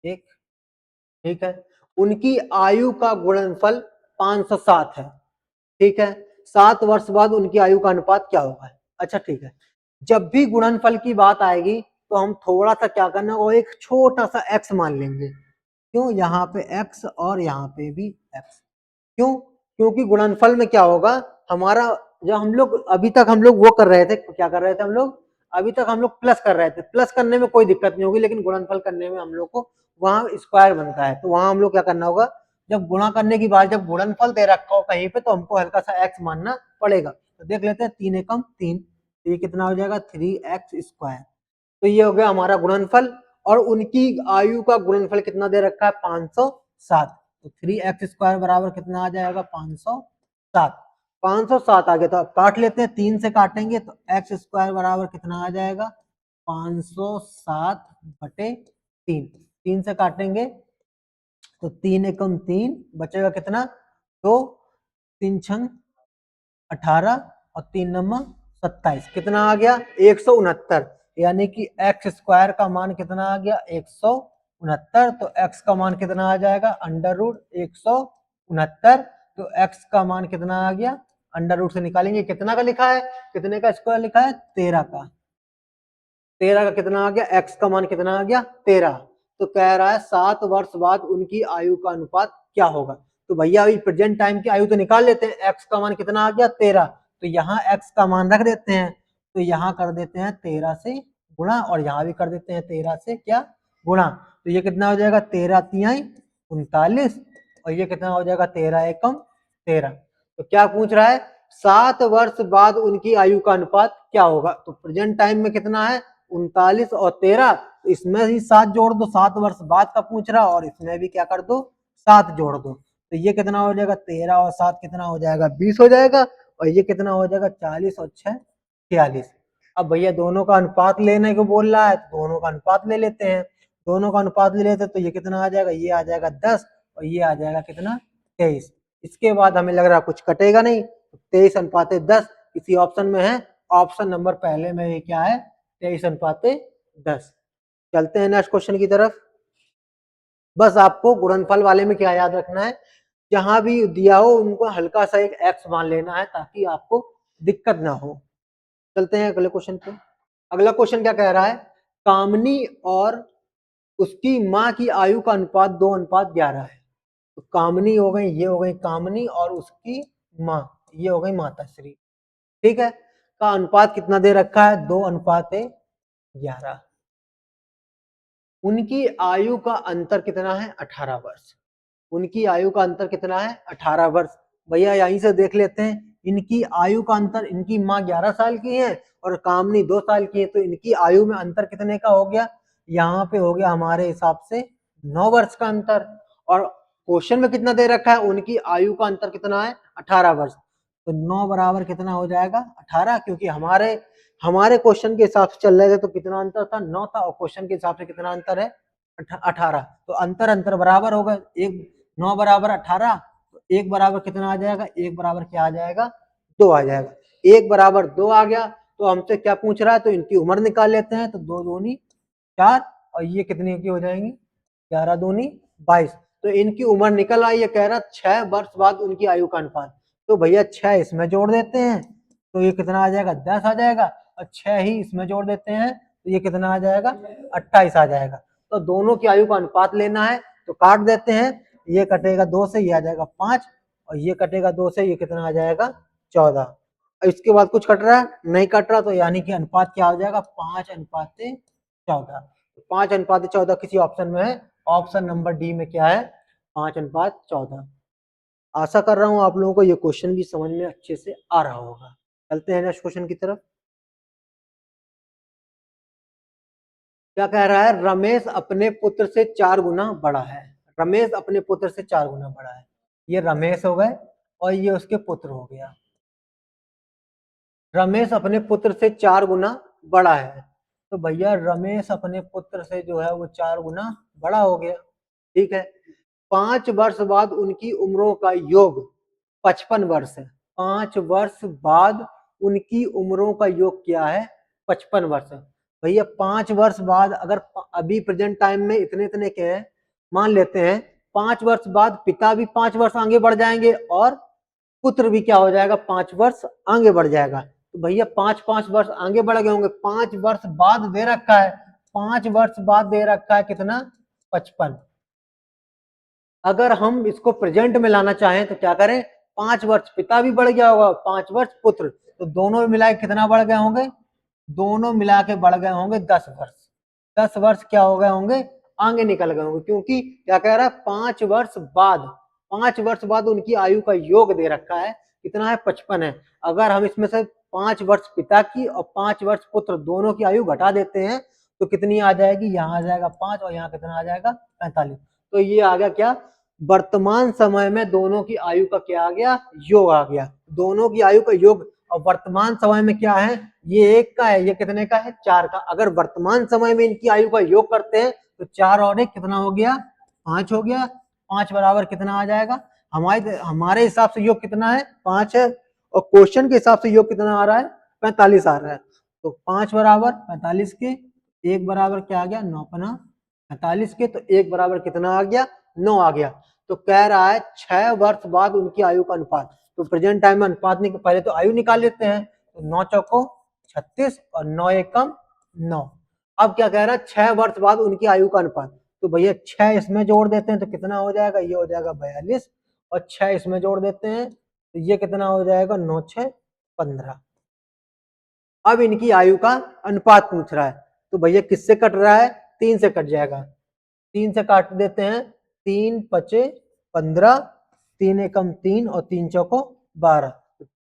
ठीक है। उनकी आयु का गुणनफल 507 है, ठीक है। 7 वर्ष बाद उनकी आयु का अनुपात क्या होगा। अच्छा ठीक है, जब भी गुणनफल की बात आएगी तो हम थोड़ा सा क्या करना होगा, एक छोटा सा x मान लेंगे। क्यों, यहाँ पे x और यहाँ पे भी x, क्यों, क्योंकि गुणनफल में क्या होगा हमारा, जब हम लोग अभी तक हम लोग वो कर रहे थे, क्या कर रहे थे हम लोग, अभी तक हम लोग प्लस कर रहे थे। प्लस करने में कोई दिक्कत नहीं होगी, लेकिन गुणनफल करने में हम लोग को वहां स्क्वायर बनता है। तो वहां हम लोग क्या करना होगा, जब गुणा करने की बात, जब गुणनफल दे रखा हो कहीं पे, तो हमको हल्का सा एक्स मानना पड़ेगा। तो देख लेते हैं, 3 एकम 3, तो ये कितना हो जाएगा 3x²। तो ये हो गया हमारा गुणनफल, और उनकी आयु का गुणनफल कितना दे रखा है 507। तो 3x² बराबर कितना आ जाएगा 507। 507 आ गया, तो अब काट लेते हैं, 3 से काटेंगे तो x² बराबर कितना आ जाएगा 507 बटे 3। 3 से काटेंगे तो 3 एकम 3 बचेगा कितना 2, 3 छंग 18 और 3 नम्मा 27, कितना आ गया 169। यानी कि x² का मान कितना आ गया 169। तो x का मान कितना आ जाएगा अंडर रूट 169। तो x का मान कितना आ गया, अंडर रूट से निकालेंगे, कितना का लिखा है, कितने का स्क्वायर लिखा है 13 का। 13 का कितना आ गया, x का मान कितना आ गया 13। तो कह रहा है 7 वर्ष बाद उनकी आयु का अनुपात क्या होगा। तो भैया अभी प्रेजेंट टाइम की आयु तो निकाल लेते हैं, x का मान कितना आ गया 13। तो यहाँ x का मान रख देते हैं, तो यहाँ कर देते हैं 13 से गुणा, और यहाँ भी कर देते हैं 13 से क्या गुणा। तो ये कितना हो जाएगा 13 तिहाई 39, और ये कितना हो जाएगा 13 एकम 13। तो क्या पूछ रहा है 7 वर्ष बाद उनकी आयु का अनुपात क्या होगा। तो प्रेजेंट टाइम में कितना है 39 और 13, तो इसमें ही 7 जोड़ दो, 7 वर्ष बाद का पूछ रहा, और इसमें भी क्या कर दो 7 जोड़ दो। तो ये कितना हो जाएगा 13 और 7 कितना हो जाएगा 20 हो जाएगा, और ये कितना हो जाएगा 40 और 6 46। अब भैया दोनों का अनुपात लेने को बोल रहा है, तो दोनों का अनुपात ले लेते हैं। दोनों का अनुपात ले लेते हैं तो ये कितना आ जाएगा, ये आ जाएगा 10, और ये आ जाएगा कितना 23। इसके बाद हमें लग रहा है कुछ कटेगा नहीं, 23:10 किसी ऑप्शन में है, ऑप्शन नंबर पहले में ये क्या है 23:10। चलते हैं नेक्स्ट क्वेश्चन की तरफ। बस आपको गुणनफल वाले में क्या याद रखना है, जहां भी दिया हो उनको हल्का सा एक एक्स मान लेना है ताकि आपको दिक्कत ना हो। चलते हैं अगले क्वेश्चन पे। अगला क्वेश्चन क्या कह रहा है, कामनी और उसकी माँ की आयु का अनुपात 2:11 है। तो कामनी हो गई, ये हो गई कामनी, और उसकी माँ ये हो गई माताश्री, ठीक है, का अनुपात कितना दे रखा है 2:11। उनकी आयु का अंतर कितना है 18 वर्ष। उनकी आयु का अंतर कितना है 18 वर्ष। भैया यहीं से देख लेते हैं, इनकी आयु का अंतर, इनकी माँ 11 साल की है और कामनी 2 साल की है, तो इनकी आयु में अंतर कितने का हो गया, यहाँ पे हो गया हमारे हिसाब से 9 वर्ष का अंतर। और क्वेश्चन में कितना दे रखा है, उनकी आयु का अंतर कितना है 18 वर्ष। तो 9 बराबर कितना हो जाएगा 18, क्योंकि हमारे हमारे क्वेश्चन के हिसाब से चल रहे थे तो कितना अंतर था 9 था, और क्वेश्चन के हिसाब से कितना अंतर है 18। तो अंतर अंतर बराबर होगा, एक 9 बराबर 18, तो 1 बराबर कितना आ जाएगा, 1 बराबर क्या आ जाएगा 2 आ जाएगा। 1 बराबर 2 आ गया, तो हमसे क्या पूछ रहा है, तो इनकी उम्र निकाल लेते हैं। तो 2 दूनी 4, और ये कितनी की हो जाएंगी 11 दूनी 22। तो इनकी उम्र निकल आई, ये कह रहा 6 वर्ष बाद उनकी आयु का अनुपात। तो भैया 6 इसमें जोड़ देते हैं, तो ये कितना आ जाएगा 10 आ जाएगा, और 6 ही इसमें जोड़ देते हैं तो ये कितना आ जाएगा 28 आ जाएगा। तो दोनों की आयु का अनुपात लेना है, तो काट देते हैं, ये कटेगा 2 से, ये आ जाएगा 5, और ये कटेगा 2 से, ये कितना आ जाएगा 14। इसके बाद कुछ कट रहा है नहीं कट रहा, तो यानी कि अनुपात क्या हो जाएगा 5:14। 5:14 किसी ऑप्शन में है, ऑप्शन नंबर डी में क्या है 5:14। आशा कर रहा हूं आप लोगों को ये क्वेश्चन भी समझ में अच्छे से आ रहा होगा। चलते हैं नेक्स्ट क्वेश्चन की तरफ। क्या कह रहा है, रमेश अपने पुत्र से 4 गुना बड़ा है। रमेश अपने पुत्र से 4 गुना बड़ा है। ये रमेश हो गए और ये उसके पुत्र हो गया। रमेश अपने पुत्र से 4 गुना बड़ा है, तो भैया रमेश अपने पुत्र से जो है वो 4 गुना बड़ा हो गया, ठीक है। 5 वर्ष बाद उनकी उम्रों का योग 55 वर्ष है। 5 वर्ष बाद उनकी उम्रों का योग क्या है 55 वर्ष। भैया 5 वर्ष बाद, अगर अभी प्रेजेंट टाइम में इतने इतने के हैं, मान लेते हैं 5 वर्ष बाद पिता भी 5 वर्ष आगे बढ़ जाएंगे और पुत्र भी क्या हो जाएगा 5 वर्ष आगे बढ़ जाएगा। तो भैया 5-5 वर्ष आगे बढ़ गए होंगे, 5 वर्ष बाद दे रखा है, 5 वर्ष बाद दे रखा है कितना 55। अगर हम इसको प्रेजेंट में लाना चाहें तो क्या करें, 5 वर्ष पिता भी बढ़ गया होगा, 5 वर्ष पुत्र, तो दोनों मिला के कितना बढ़ गए होंगे, दोनों मिला के बढ़ गए होंगे 10 वर्ष। 10 वर्ष क्या हो गए होंगे आगे निकल गए होंगे, क्योंकि क्या कह रहा है 5 वर्ष बाद, 5 वर्ष बाद उनकी आयु का योग दे रखा है कितना है 55 है। अगर हम इसमें से 5 वर्ष पिता की और 5 वर्ष पुत्र दोनों की आयु घटा देते हैं, तो कितनी आ जाएगी, यहाँ आ जाएगा 5 और यहाँ कितना आ जाएगा 45। तो ये आ गया क्या, वर्तमान समय में दोनों की आयु का क्या आ गया, योग आ गया, दोनों की आयु का योग। और वर्तमान समय में क्या है, ये 1 का है, ये कितने का है, 4 का। अगर वर्तमान समय में इनकी आयु का योग करते हैं तो 4 और 1 कितना हो गया, 5 हो गया। 5 बराबर कितना आ जाएगा, हमारे हिसाब से योग कितना है, 5 है, और क्वेश्चन के हिसाब से योग कितना आ रहा है, 45 आ रहा है। तो 5 बराबर 45 के, 1 बराबर क्या आ गया, 9 पना 45 के, तो 1 बराबर कितना आ गया, 9 आ गया। तो कह रहा है 6 वर्ष बाद उनकी आयु का अनुपात। तो प्रेजेंट टाइम में अनुपात नहीं, पहले तो आयु निकाल लेते हैं। तो 9 चौको 36 और 9 एकम 9। अब क्या कह रहा है, 6 वर्ष बाद उनकी आयु का अनुपात। तो भैया 6 इसमें जोड़ देते हैं तो कितना हो जाएगा, ये हो जाएगा 42, और 6 इसमें जोड़ देते हैं तो ये कितना हो जाएगा, 9 6 15। अब इनकी आयु का अनुपात पूछ रहा है, तो भैया किससे कट रहा है, 3 से कट जाएगा। 3 से काट देते हैं, 3 पचे 15, 3 एकम 3 और 3 चौको 12।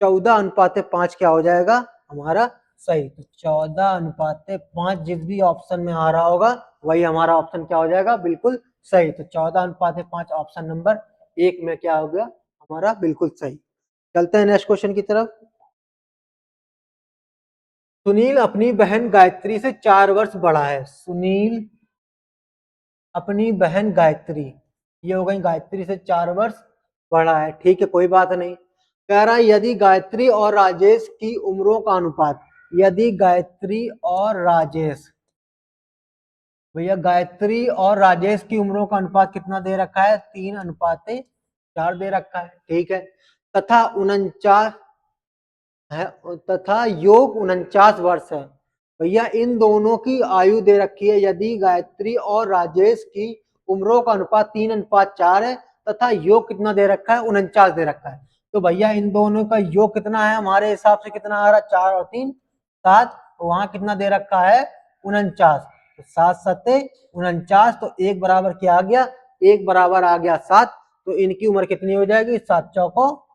14 अनुपात 5 क्या हो जाएगा हमारा सही। तो 14 अनुपात 5 जिस भी ऑप्शन में आ रहा होगा वही हमारा ऑप्शन क्या हो जाएगा, बिल्कुल सही। तो 14 अनुपात 5 ऑप्शन नंबर 1 में क्या हो गया हमारा, बिल्कुल सही। चलते हैं नेक्स्ट क्वेश्चन की तरफ। सुनील अपनी बहन गायत्री से 4 वर्ष बड़ा है। सुनील अपनी बहन गायत्री, ये हो गई गायत्री से 4 वर्ष बड़ा है, ठीक है, कोई बात नहीं। कह रहा है यदि गायत्री और राजेश की उम्रों का अनुपात, यदि गायत्री और राजेश, भैया गायत्री और राजेश की उम्रों का अनुपात कितना दे रखा है, 3 अनुपात 4 दे रखा है, ठीक है। तथा 49 है, तथा योग 49 वर्ष है। भैया इन दोनों की आयु दे रखी है, यदि गायत्री और राजेश की उम्रों का अनुपात 3 अनुपात 4 है, तथा योग कितना दे रखा है, 49 दे रखा है। तो भैया इन दोनों का योग कितना है, हमारे हिसाब से कितना आ रहा है, 4 और 3 7, तो वहां कितना दे रखा है 49। तो 7 सत्ते 49, तो 1 बराबर क्या आ गया, 1 बराबर आ गया 7। तो इनकी उम्र कितनी हो जाएगी, 7 चौको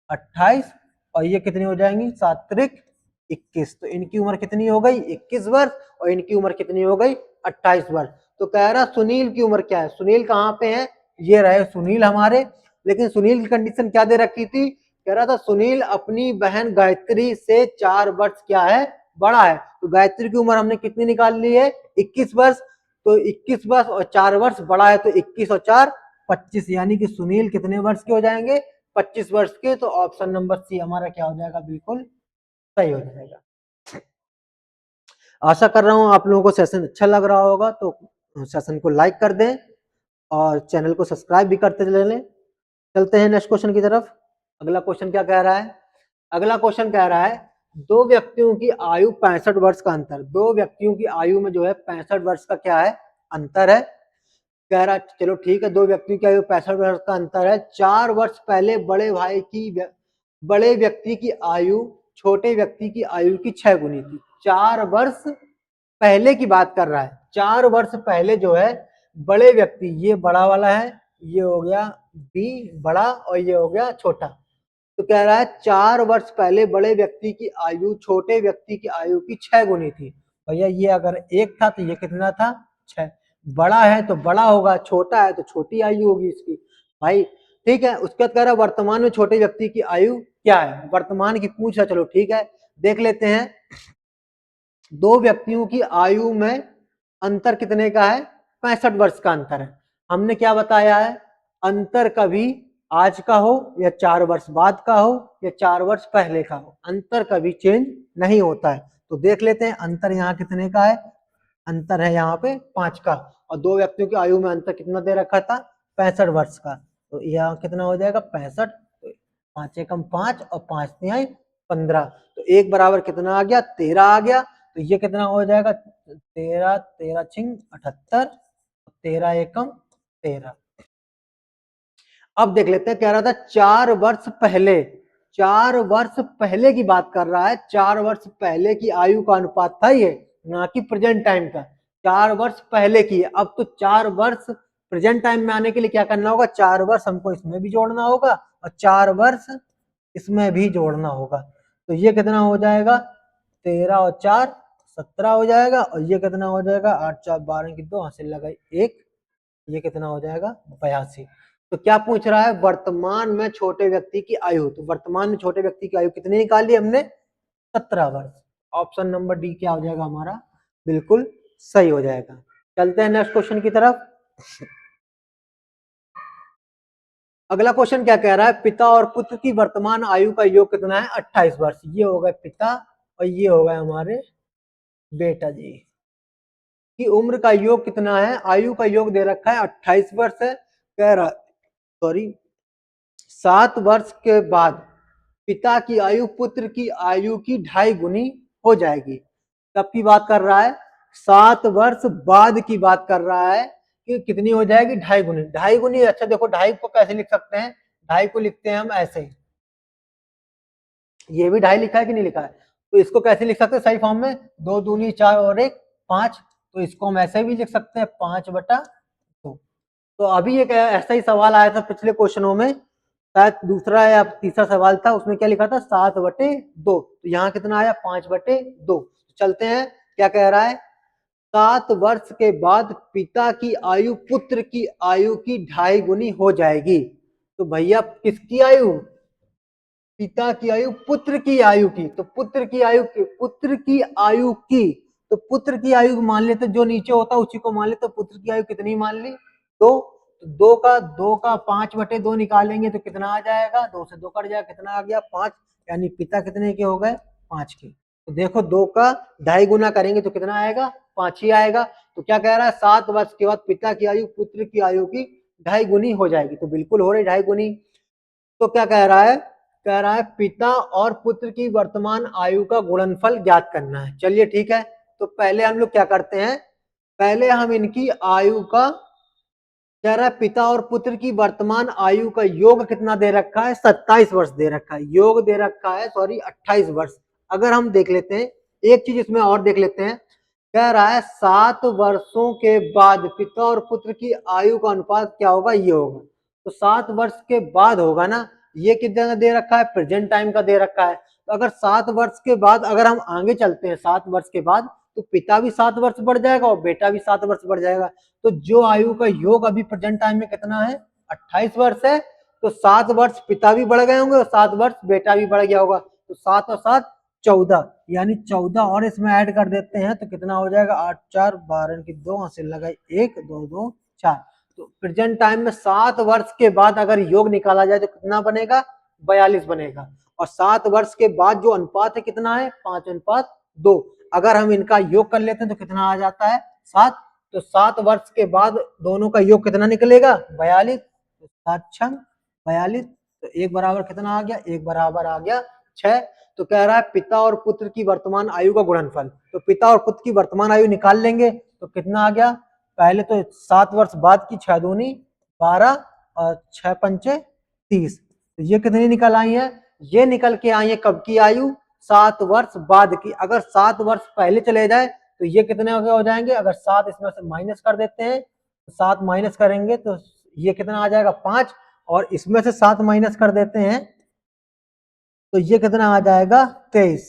28, और ये कितनी हो जाएंगी, 7 त्रिक 21। तो इनकी उम्र कितनी हो गई, 21 वर्ष, और इनकी उम्र कितनी हो गई, 28 वर्ष। तो कह रहा सुनील की उम्र क्या है, सुनील कहाँ पे है, ये रहे सुनील हमारे। लेकिन सुनील की कंडीशन क्या दे रखी थी, कह रहा था सुनील अपनी बहन गायत्री से 4 वर्ष क्या है, बड़ा है। तो गायत्री की उम्र हमने कितनी निकाल ली है, 21 वर्ष। तो 21 वर्ष और 4 वर्ष बड़ा है, तो 21 और 4 25, यानी कि सुनील कितने वर्ष के हो जाएंगे, 25 वर्ष के। तो ऑप्शन नंबर सी हमारा क्या हो जाएगा, बिल्कुल सही हो जाएगा। आशा कर रहा हूं आप लोगों को सेशन अच्छा लग रहा होगा, तो सेशन को लाइक कर दें और चैनल को सब्सक्राइब भी करते चले लें। चलते हैं नेक्स्ट क्वेश्चन की तरफ। अगला क्वेश्चन क्या कह रहा है, अगला क्वेश्चन कह रहा है दो व्यक्तियों की आयु 65 वर्ष का अंतर, दो व्यक्तियों की आयु में जो है 65 वर्ष का क्या है, अंतर है। कह रहा चलो ठीक है, दो व्यक्तियों की आयु 65 वर्ष का अंतर है। 4 वर्ष पहले बड़े व्यक्ति की आयु छोटे व्यक्ति की आयु की 6 गुनी थी। 4 वर्ष पहले की बात कर रहा है, 4 वर्ष पहले जो है बड़े व्यक्ति, ये बड़ा वाला है, ये हो गया बी बड़ा, और ये हो गया छोटा। तो कह रहा है 4 वर्ष पहले बड़े व्यक्ति की आयु छोटे व्यक्ति की आयु की 6 गुनी थी। भैया ये अगर 1 था तो ये कितना था, 6। बड़ा है तो बड़ा होगा, छोटा है तो छोटी आयु होगी इसकी भाई, ठीक है। उसके बाद कह रहा है वर्तमान में छोटे व्यक्ति की आयु क्या है, वर्तमान की पूछ रहा, चलो ठीक है देख लेते हैं। दो व्यक्तियों की आयु में अंतर कितने का है, 65 वर्ष का अंतर है। हमने क्या बताया है, अंतर कभी आज का हो या 4 वर्ष बाद का हो या 4 वर्ष पहले का हो, अंतर कभी चेंज नहीं होता है। तो देख लेते हैं अंतर यहाँ कितने का है, अंतर है यहाँ पे 5 का, और दो व्यक्तियों की आयु में अंतर कितना दे रखा था, 65 वर्ष का। तो यहाँ कितना हो जाएगा 65, 5 एकम 5 और 5 तिहाई 15। तो 1 बराबर कितना आ गया, 13 आ गया। तो ये कितना हो जाएगा, 13 13 छिंग 78, 13 एकम 13। अब देख लेते हैं, कह रहा था 4 वर्ष पहले, 4 वर्ष पहले की बात कर रहा है, 4 वर्ष पहले की आयु का अनुपात था ये, ना कि प्रेजेंट टाइम का। 4 वर्ष पहले की, अब तो 4 वर्ष प्रेजेंट टाइम में आने के लिए क्या करना होगा, 4 वर्ष हमको इसमें भी जोड़ना होगा और 4 वर्ष इसमें भी जोड़ना होगा। तो ये कितना हो जाएगा, 13 और 4 17 हो जाएगा और ये कितना हो जाएगा 8 4 12 की 2 हासिल लगाई 1, ये कितना हो जाएगा 82। तो क्या पूछ रहा है वर्तमान में छोटे व्यक्ति की आयु, तो वर्तमान में छोटे व्यक्ति की आयु कितनी निकाली हमने 17 वर्ष। ऑप्शन नंबर डी क्या हो जाएगा हमारा बिल्कुल सही हो जाएगा। चलते हैं नेक्स्ट क्वेश्चन की तरफ। अगला क्वेश्चन क्या कह रहा है पिता और पुत्र की वर्तमान आयु का योग कितना है 28 वर्ष। ये हो गए पिता और ये हो गए हमारे बेटा जी की उम्र का योग कितना है, आयु का योग दे रखा है 28 वर्ष है। कह रहा सॉरी 7 वर्ष के बाद पिता की आयु पुत्र की आयु की 2.5 गुनी हो जाएगी। कब की बात कर रहा है 7 वर्ष बाद की बात कर रहा है कि कितनी हो जाएगी 2.5 गुनी। 2.5 गुनी अच्छा देखो 2.5 को कैसे लिख सकते हैं, 2.5 को लिखते हैं हम ऐसे, ये भी 2.5 लिखा है कि नहीं लिखा है, तो इसको कैसे लिख सकते हैं सही फॉर्म में 2 दूनी 4 और 1 5, तो इसको हम ऐसे भी लिख सकते हैं 5/2। तो अभी एक ऐसा ही सवाल आया था पिछले क्वेश्चनों में, शायद दूसरा या तीसरा सवाल था, उसमें क्या लिखा था 7/2, तो यहाँ कितना आया 5/2। चलते हैं क्या कह रहा है 7 वर्ष के बाद पिता की आयु पुत्र की आयु की 2.5 गुनी हो जाएगी। तो भैया किसकी आयु, पिता की आयु पुत्र की आयु की, तो पुत्र की आयु की, पुत्र की आयु की, तो पुत्र की आयु मान लेते जो नीचे होता उसी को मान लेते, तो पुत्र की आयु कितनी मान ली 2, तो 2 का 5/2 निकालेंगे तो कितना आ जाएगा 2 से 2 कट जाएगा कितना आ गया 5, यानी पिता कितने के हो गए 5 के। तो देखो 2 का 2.5 गुना करेंगे तो कितना आएगा 5 ही आएगा। तो क्या कह रहा है 7 वर्ष के बाद पिता की आयु पुत्र की आयु की 2.5 गुनी हो जाएगी, तो बिल्कुल हो रही 2.5 गुनी। तो क्या कह रहा है, कह रहा है पिता और पुत्र की वर्तमान आयु का गुणनफल ज्ञात करना है। चलिए ठीक है, तो पहले हम लोग क्या करते हैं, पहले हम इनकी आयु का, कह रहा है पिता और पुत्र की वर्तमान आयु का योग कितना दे रखा है 27 वर्ष दे रखा है, योग दे रखा है सॉरी 28 वर्ष। अगर हम देख लेते हैं एक चीज इसमें और देख लेते हैं, कह रहा है 7 वर्षों के बाद पिता और पुत्र की आयु का अनुपात क्या होगा, ये होगा, तो 7 वर्ष के बाद होगा ना, ये कितना दे रखा है प्रेजेंट टाइम का दे रखा है। तो अगर 7 वर्ष के बाद अगर हम आगे चलते हैं 7 वर्ष के बाद, तो पिता भी 7 वर्ष बढ़ जाएगा और बेटा भी 7 वर्ष बढ़ जाएगा। तो जो आयु का योग अभी प्रेजेंट टाइम में कितना है 28 वर्ष है, तो 7 वर्ष पिता भी बढ़ गए होंगे और 7 वर्ष बेटा भी बढ़ गया होगा, तो 7 और 7 14, यानी 14 और इसमें ऐड कर देते हैं तो कितना हो जाएगा 8 4 12 की 2 हासिल लगाई 1 2 2 4। तो प्रेजेंट टाइम में 7 वर्ष के बाद अगर योग निकाला जाए तो कितना बनेगा 42 बनेगा, और 7 वर्ष के बाद जो अनुपात है कितना है 5:2। अगर हम इनका योग कर लेते हैं तो कितना आ जाता है 7, तो 7 वर्ष के बाद दोनों का योग कितना निकलेगा 42, 7 6 42, तो एक बराबर कितना आ गया, एक बराबर आ गया 6। तो कह रहा है पिता और पुत्र की वर्तमान आयु का गुणनफल, तो पिता और पुत्र की वर्तमान आयु निकाल लेंगे तो कितना आ गया, पहले तो 7 वर्ष बाद की 6 दूनी 12 और 6 पंचे 30, तो ये कितनी निकल आई है, ये निकल के आई है कब की आयु 7 वर्ष बाद की। अगर 7 वर्ष पहले चले जाए तो ये कितने हो जाएंगे, अगर 7 इसमें से माइनस कर देते हैं तो 7 माइनस करेंगे तो ये कितना आ जाएगा 5, और इसमें से 7 माइनस कर देते हैं तो ये कितना आ जाएगा 23।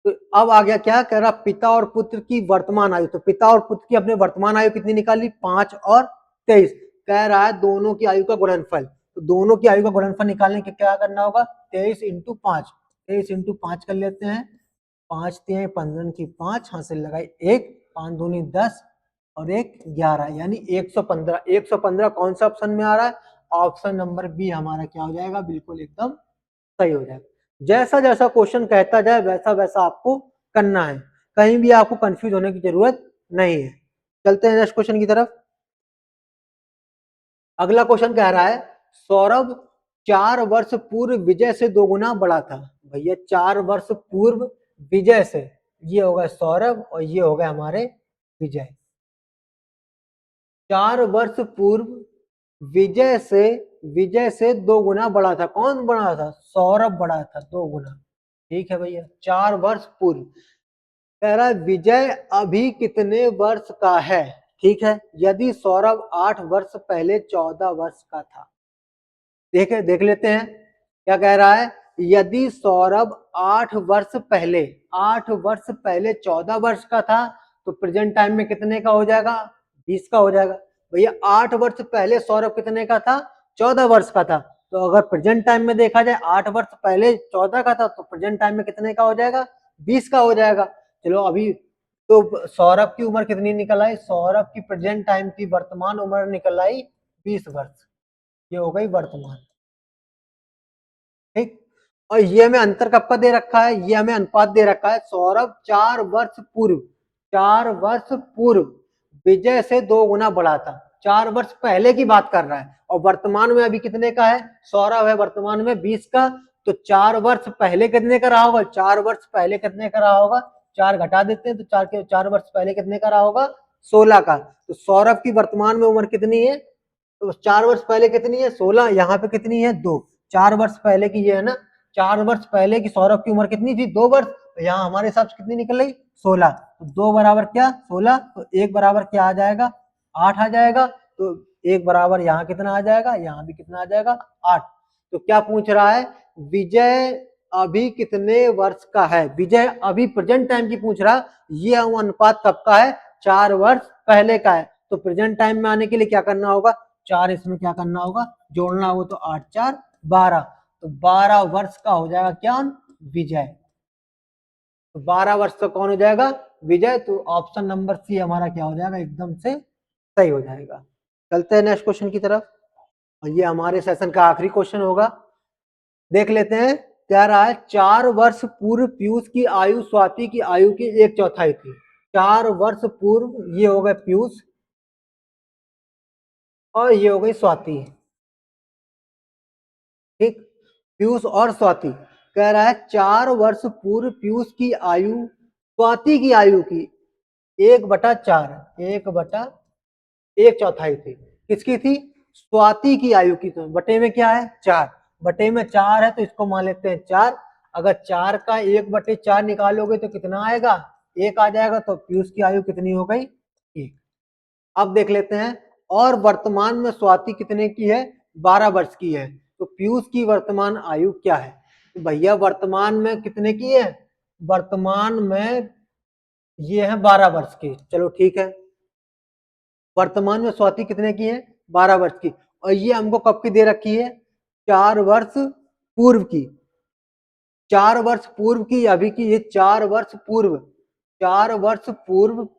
तो अब आ गया क्या, कह रहा पिता और पुत्र की वर्तमान आयु, तो पिता और पुत्र की अपने वर्तमान आयु कितनी निकाली 5 और 23, कह रहा है दोनों की आयु का गुणनफल, तो दोनों की आयु का गुणनफल निकालने के क्या करना होगा 23 × 5, 23 × 5 कर लेते हैं, 5 3 15 की 5 हासिल लगाई 1, 5 दूनी 10 और 1 11, यानी 115। 115 कौन सा ऑप्शन में आ रहा है, ऑप्शन नंबर बी हमारा क्या हो जाएगा बिल्कुल एकदम सही हो जाएगा। जैसा जैसा क्वेश्चन कहता जाए वैसा वैसा आपको करना है, कहीं भी आपको कंफ्यूज होने की जरूरत नहीं है। चलते हैं नेक्स्ट क्वेश्चन की तरफ। अगला क्वेश्चन कह रहा है सौरभ 4 वर्ष पूर्व विजय से 2 गुना बड़ा था। भैया 4 वर्ष पूर्व विजय से, ये हो गए सौरभ और ये हो गए हमारे विजय। 4 वर्ष पूर्व विजय से 2 गुना बड़ा था, कौन बड़ा था सौरभ बड़ा था 2 गुना, ठीक है भैया 4 वर्ष पूर्व। कह रहा है विजय अभी कितने वर्ष का है, ठीक है, यदि सौरभ 8 वर्ष पहले 14 वर्ष का था। देख लेते हैं क्या कह रहा है, यदि सौरभ 8 वर्ष पहले 14 वर्ष का था तो प्रेजेंट टाइम में कितने का हो जाएगा? 20 का हो जाएगा। भैया 8 वर्ष पहले सौरभ कितने का था? 14 वर्ष का था। तो अगर प्रेजेंट टाइम में देखा जाए 8 वर्ष पहले 14 का था तो प्रेजेंट टाइम में कितने का हो जाएगा? 20 का हो जाएगा। चलो अभी तो सौरभ की उम्र कितनी निकल आई? सौरभ की प्रेजेंट टाइम की वर्तमान उम्र निकल आई 20 वर्ष। ये हो गई वर्तमान। ठीक, और ये हमें अंतर कब का दे रखा है? ये हमें अनुपात दे रखा है सौरभ 4 वर्ष पूर्व विजय से 2 गुना बड़ा था। 4 वर्ष पहले की बात कर रहा है और वर्तमान में अभी कितने का है? सौरभ है वर्तमान में 20 का। तो 4 वर्ष पहले कितने का रहा होगा? 4 वर्ष पहले कितने का रहा होगा? 4 घटा देते हैं तो 4 वर्ष पहले कितने का रहा होगा? 16 का। तो सौरभ की वर्तमान में उम्र कितनी है? तो 4 वर्ष पहले कितनी है? 16। यहाँ पे कितनी है? 2। 4 वर्ष पहले की ये है ना, 4 वर्ष पहले की सौरभ की उम्र कितनी थी? 2 वर्ष। तो यहाँ हमारे हिसाब से कितनी निकल रही? 16। तो 2 बराबर क्या? 16। तो 1 बराबर क्या आ जाएगा? 8 आ जाएगा। तो 1 बराबर यहाँ कितना आ जाएगा? यहाँ भी कितना आ जाएगा? 8। तो क्या पूछ रहा है? विजय अभी कितने वर्ष का है? विजय अभी प्रेजेंट टाइम की पूछ रहा। ये अनुपात कब का है? 4 वर्ष पहले का है। तो प्रेजेंट टाइम में आने के लिए क्या करना होगा? 4 इसमें क्या करना होगा? जोड़ना होगा। तो 8 4 12। तो 12 वर्ष का हो जाएगा क्या? विजय। तो 12 वर्ष का कौन हो जाएगा? विजय। तो ऑप्शन नंबर सी हमारा क्या हो जाएगा? एकदम से सही हो जाएगा। चलते हैं नेक्स्ट क्वेश्चन की तरफ और ये हमारे सेशन का आखिरी क्वेश्चन होगा। देख लेते हैं क्या रहा है। 4 वर्ष पूर्व पीयूष की आयु स्वाति की आयु की 1/4 थी। 4 वर्ष पूर्व ये हो गए पीयूष और ये हो गई स्वाति। ठीक, पीयूष और स्वाति। कह रहा है 4 वर्ष पूर्व पीयूष की आयु स्वाति की आयु की 1/4 1/1/4 थी। किसकी थी? स्वाति की आयु की। तो बटे में क्या है? 4। बटे में 4 है तो इसको मान लेते हैं 4। अगर 4 का 1/4 निकालोगे तो कितना आएगा? 1 आ जाएगा। तो पीयूष की आयु कितनी हो गई? 1। अब देख लेते हैं और वर्तमान में स्वाति कितने की है? 12 वर्ष की है। तो पीयूष की वर्तमान आयु क्या है? तो भैया वर्तमान में कितने की है? वर्तमान में ये है 12 वर्ष की। चलो ठीक है, वर्तमान में स्वाति कितने की है? 12 वर्ष की। और ये हमको कब की दे रखी है? 4 वर्ष पूर्व की। 4 वर्ष पूर्व की अभी की, ये 4 वर्ष पूर्व, 4 वर्ष पूर्व,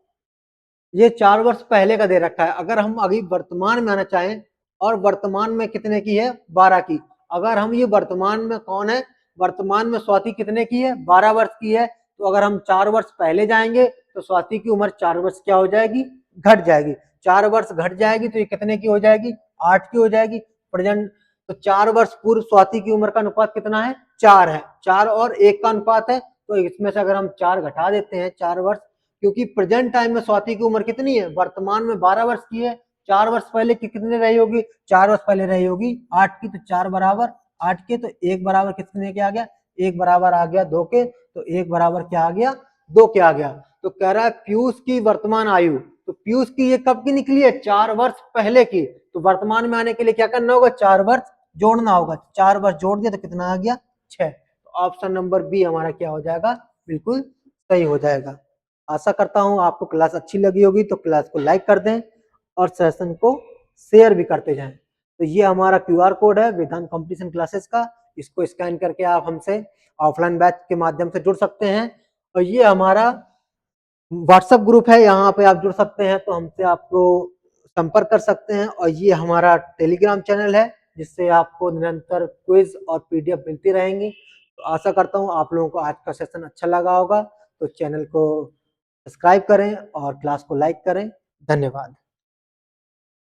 ये 4 वर्ष पहले का दे रखा है। अगर हम अभी वर्तमान में आना चाहें और वर्तमान में कितने की है? 12 की। अगर हम ये वर्तमान में कौन है? वर्तमान में स्वाति कितने की है? 12 वर्ष की है। तो अगर हम 4 वर्ष पहले जाएंगे तो स्वाति की उम्र 4 वर्ष क्या हो जाएगी? घट जाएगी। 4 वर्ष घट जाएगी तो ये कितने की हो जाएगी? 8 की हो जाएगी। प्रेजेंट तो 4 वर्ष पूर्व स्वाति की उम्र का अनुपात कितना है? 4 है। 4 और 1 का अनुपात है। तो इसमें से अगर हम 4 घटा देते हैं, 4 वर्ष, क्योंकि प्रेजेंट टाइम में स्वाति की उम्र कितनी है? वर्तमान में 12 वर्ष की है। 4 वर्ष पहले की कितने रही होगी? 4 वर्ष पहले रही होगी 8 की। तो 4 बराबर 8 के। तो 1 बराबर कितने के आ गया? 1 बराबर आ गया 2 के। तो 1 बराबर क्या आ गया? 2 के आ गया। तो कह रहा है पीयूष की वर्तमान आयु। तो पीयूष की ये कब की निकली है? 4 वर्ष पहले की। तो वर्तमान में आने के लिए क्या करना होगा? 4 वर्ष जोड़ना होगा। 4 वर्ष जोड़ दिया तो कितना आ गया? 6। तो ऑप्शन नंबर बी हमारा क्या हो जाएगा? बिल्कुल सही हो जाएगा। आशा करता हूँ आपको क्लास अच्छी लगी होगी। तो क्लास को लाइक कर दें और सेशन को शेयर भी करते जाएं। तो ये हमारा QR कोड है वेदांत कंपटीशन क्लासेस का। इसको स्कैन करके आप हमसे ऑफलाइन बैच के माध्यम से जुड़ सकते हैं। और ये हमारा व्हाट्सएप ग्रुप है, यहाँ पे आप जुड़ सकते हैं तो हमसे आपको संपर्क कर सकते हैं। और ये हमारा टेलीग्राम चैनल है जिससे आपको निरंतर क्विज और PDF मिलती रहेंगी। तो आशा करता हूँ आप लोगों को आज का सेशन अच्छा लगा होगा। तो चैनल को सब्सक्राइब करें और क्लास को लाइक करें। धन्यवाद।